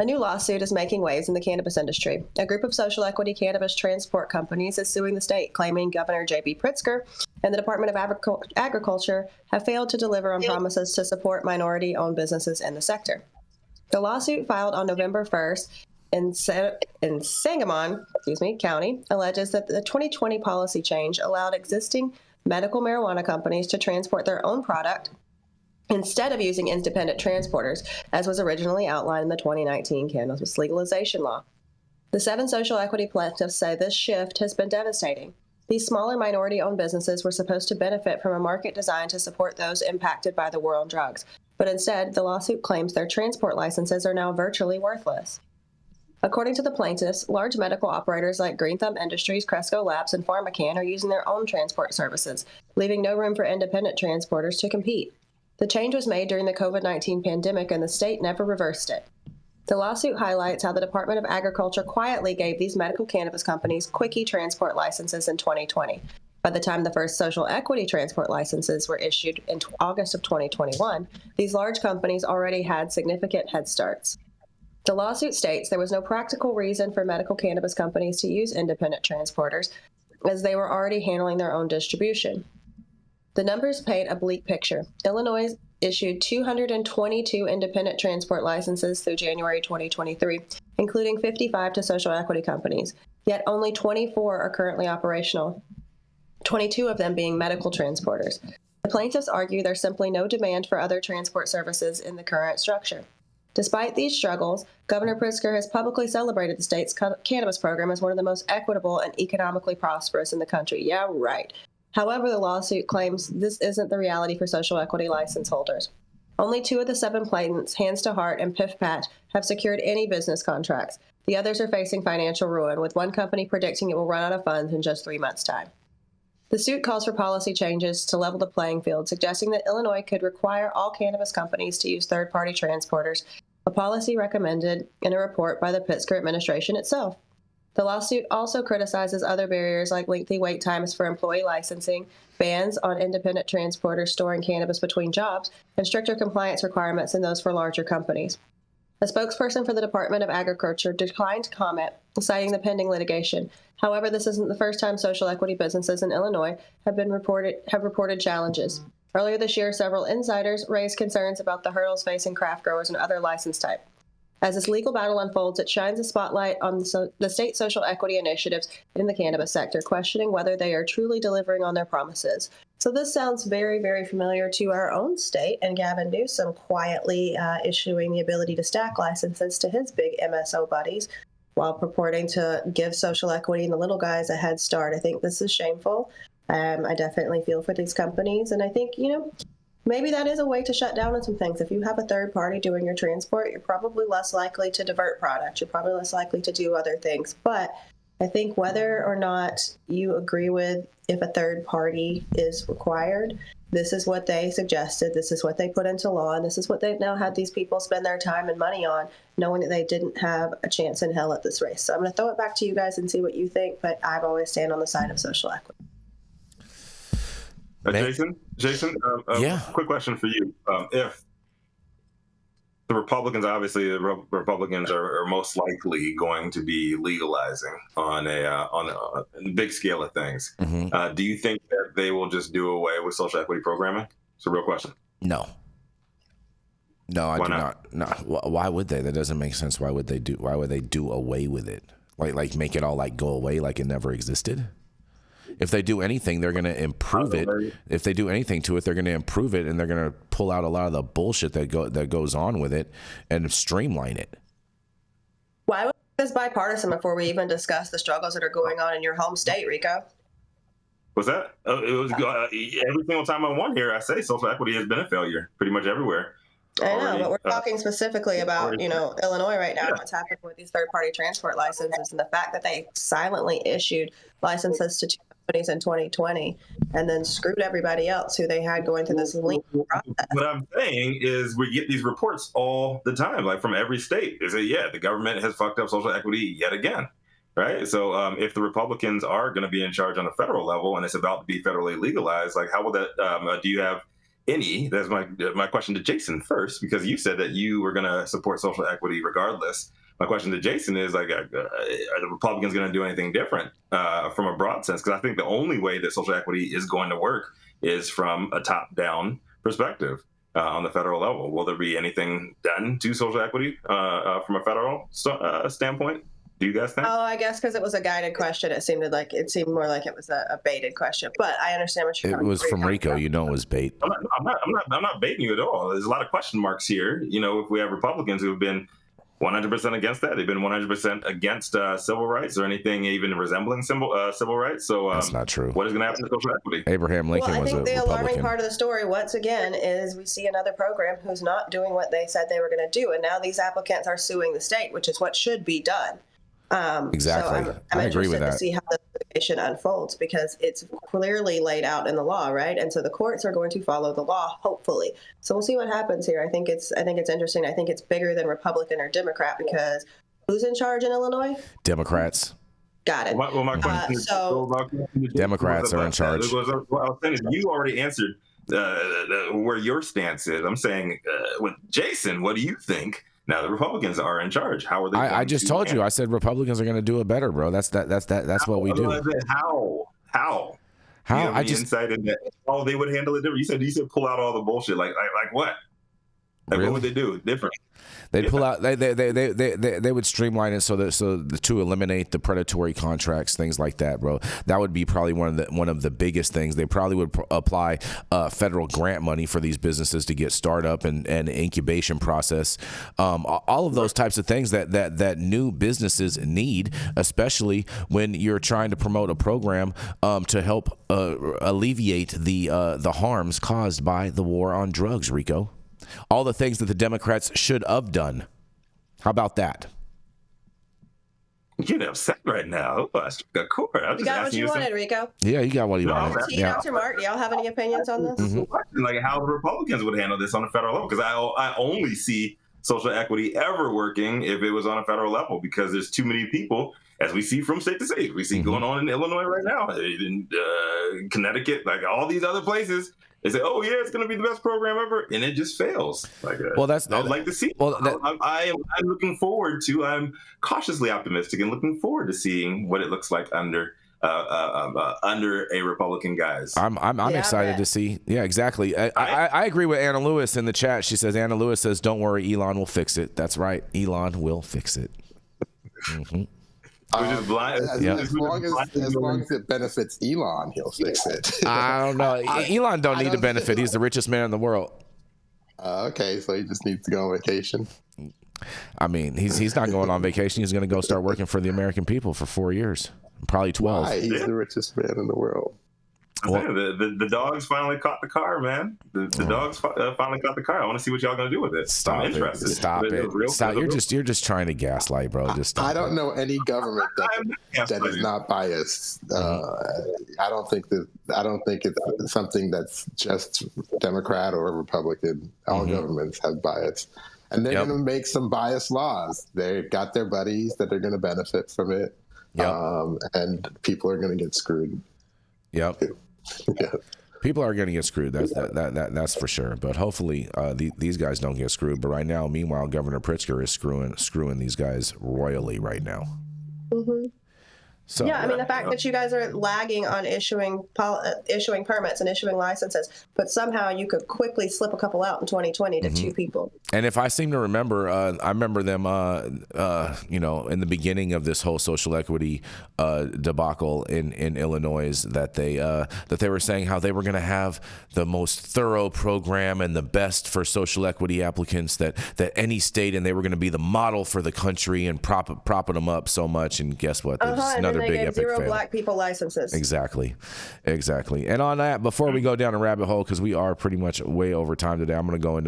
A new lawsuit is making waves in the cannabis industry. A group of social equity cannabis transport companies is suing the state, claiming Governor J.B. Pritzker and the Department of Agriculture have failed to deliver on promises to support minority-owned businesses in the sector. The lawsuit, filed on November 1st in Sangamon County, alleges that the 2020 policy change allowed existing medical marijuana companies to transport their own product instead of using independent transporters, as was originally outlined in the 2019 cannabis legalization law. The 7 social equity plaintiffs say this shift has been devastating. These smaller minority-owned businesses were supposed to benefit from a market designed to support those impacted by the war on drugs, but instead, the lawsuit claims their transport licenses are now virtually worthless. According to the plaintiffs, large medical operators like Green Thumb Industries, Cresco Labs, and PharmaCann are using their own transport services, leaving no room for independent transporters to compete. The change was made during the COVID-19 pandemic, and the state never reversed it. The lawsuit highlights how the Department of Agriculture quietly gave these medical cannabis companies quickie transport licenses in 2020. By the time the first social equity transport licenses were issued in August of 2021, these large companies already had significant head starts. The lawsuit states there was no practical reason for medical cannabis companies to use independent transporters, as they were already handling their own distribution. The numbers paint a bleak picture. Illinois issued 222 independent transport licenses through January 2023, including 55 to social equity companies, yet only 24 are currently operational, 22 of them being medical transporters. The plaintiffs argue there's simply no demand for other transport services in the current structure. Despite these struggles, Governor Pritzker has publicly celebrated the state's cannabis program as one of the most equitable and economically prosperous in the country. Yeah, right. However, the lawsuit claims this isn't the reality for social equity license holders. Only 2 of the 7 plaintiffs, Hands to Heart and Piff Pat, have secured any business contracts. The others are facing financial ruin, with one company predicting it will run out of funds in just 3 months' time. The suit calls for policy changes to level the playing field, suggesting that Illinois could require all cannabis companies to use third-party transporters, a policy recommended in a report by the Pritzker administration itself. The lawsuit also criticizes other barriers like lengthy wait times for employee licensing, bans on independent transporters storing cannabis between jobs, and stricter compliance requirements than those for larger companies. A spokesperson for the Department of Agriculture declined to comment, citing the pending litigation. However, this isn't the first time social equity businesses in Illinois have reported challenges. Earlier this year, several insiders raised concerns about the hurdles facing craft growers and other license types. As this legal battle unfolds, it shines a spotlight on the state social equity initiatives in the cannabis sector, questioning whether they are truly delivering on their promises. So this sounds very, very familiar to our own state, and Gavin Newsom quietly issuing the ability to stack licenses to his big MSO buddies while purporting to give social equity and the little guys a head start. I think this is shameful. I definitely feel for these companies, and I think, maybe that is a way to shut down on some things. If you have a third party doing your transport, you're probably less likely to divert product. You're probably less likely to do other things. But I think whether or not you agree with if a third party is required, this is what they suggested. This is what they put into law. And this is what they've now had these people spend their time and money on, knowing that they didn't have a chance in hell at this race. So I'm going to throw it back to you guys and see what you think. But I've always stand on the side of social equity. Jason, quick question for you. If the Republicans, obviously the Republicans are most likely going to be legalizing on a big scale of things. Mm-hmm. Do you think that they will just do away with social equity programming? It's a real question. No, I do not. No, why would they? That doesn't make sense. Why would they do away with it? Like make it all like go away, like it never existed? If they do anything, they're going to improve it. If they do anything to it, they're going to improve it, and they're going to pull out a lot of the bullshit that goes on with it and streamline it. Why was this bipartisan before we even discuss the struggles that are going on in your home state, Rico? What's that? It was every single time I'm on here, I say social equity has been a failure pretty much everywhere. I know, but we're talking specifically about, Illinois right now, what's happened with these third-party transport licenses and the fact that they silently issued licenses to 2 companies in 2020 and then screwed everybody else who they had going through this lengthy process. What I'm saying is we get these reports all the time, like from every state. They say, the government has fucked up social equity yet again, right? So if the Republicans are going to be in charge on a federal level and it's about to be federally legalized, like how will that, do you have any, that's my question to Jason first, because you said that you were going to support social equity regardless. My question to Jason is, like, are the Republicans going to do anything different from a broad sense? Because I think the only way that social equity is going to work is from a top-down perspective on the federal level. Will there be anything done to social equity from a federal standpoint? Do you guys think? Oh, I guess because it was a guided question, it seemed more like it was a baited question. But I understand what you're. It was from Rico. You know, it was bait. I'm not baiting you at all. There's a lot of question marks here. You know, if we have Republicans who have been 100% against that, they've been 100% against civil rights or anything even resembling civil rights. So that's not true. What is going to happen to social equity? Abraham Lincoln was a Republican. I think the alarming part of the story, once again, is we see another program who's not doing what they said they were going to do, and now these applicants are suing the state, which is what should be done. Exactly. So I'm I agree with that. to see how the litigation unfolds, because it's clearly laid out in the law, right? And so the courts are going to follow the law, hopefully. So we'll see what happens here. I think it's interesting. I think it's bigger than Republican or Democrat, because who's in charge in Illinois? Democrats. Got it. Well, my question is, Democrats are in charge. What I was saying is, you already answered where your stance is. I'm saying, with Jason, what do you think? Now the Republicans are in charge. How are they? I just told you. I said Republicans are going to do it better, bro. That's what we do. How? I just insight in that. Oh, they would handle it different. You said pull out all the bullshit. Like what? Like, what would they do different? They'd pull out. They would streamline it so to eliminate the predatory contracts, things like that, bro. That would be probably one of the biggest things. They probably would apply federal grant money for these businesses to get startup and incubation process. All of those types of things that new businesses need, especially when you're trying to promote a program to help alleviate the harms caused by the war on drugs, Rico. All the things that the Democrats should have done. How about that? You're getting upset right now. Oh, I struck a chord. You got what you wanted, Rico. Yeah, you got what you wanted. Yeah. Dr. Mark, do y'all have any opinions on this? Mm-hmm. Like how the Republicans would handle this on a federal level, because I only see social equity ever working if it was on a federal level, because there's too many people, as we see from state to state. We see going on in Illinois right now, in Connecticut, like all these other places. They say, "Oh yeah, it's going to be the best program ever," and it just fails. Like, I'd like to see. Well, I'm looking forward to. I'm cautiously optimistic and looking forward to seeing what it looks like under a Republican guise. I'm excited to see. Yeah, exactly. I agree with Anna Lewis in the chat. She says, Anna Lewis says, "Don't worry, Elon will fix it." That's right, Elon will fix it. Mm-hmm. As long as it benefits Elon, he'll fix it. I don't know. Elon don't need to benefit. He's the richest man in the world. Okay, so he just needs to go on vacation. I mean, he's not going on vacation. He's going to go start working for the American people for 4 years, probably 12. Why? He's the richest man in the world. The dogs finally caught the car, man. The dogs finally caught the car. I want to see what y'all gonna do with it. Stop I'm interested. Stop it. You're just trying to gaslight, bro. Just stop. I don't know any government that is not biased. I don't think it's something that's just Democrat or Republican. All governments have bias, and they're going to make some biased laws. They've got their buddies that are going to benefit from it, and people are going to get screwed. Yep. Yeah. People are going to get screwed. That's for sure. But hopefully these guys don't get screwed. But right now, meanwhile, Governor Pritzker is screwing these guys royally right now. Mm-hmm. So, yeah, I mean, the fact that you guys are lagging on issuing permits and issuing licenses, but somehow you could quickly slip a couple out in 2020 to two people. And if I seem to remember, I remember them, in the beginning of this whole social equity debacle in Illinois, that they were saying how they were going to have the most thorough program and the best for social equity applicants that any state, and they were going to be the model for the country and propping them up so much. And guess what? There's another big epic zero fail. Black people licenses. Exactly. And on that, before we go down a rabbit hole, because we are pretty much way over time today, I'm going to go into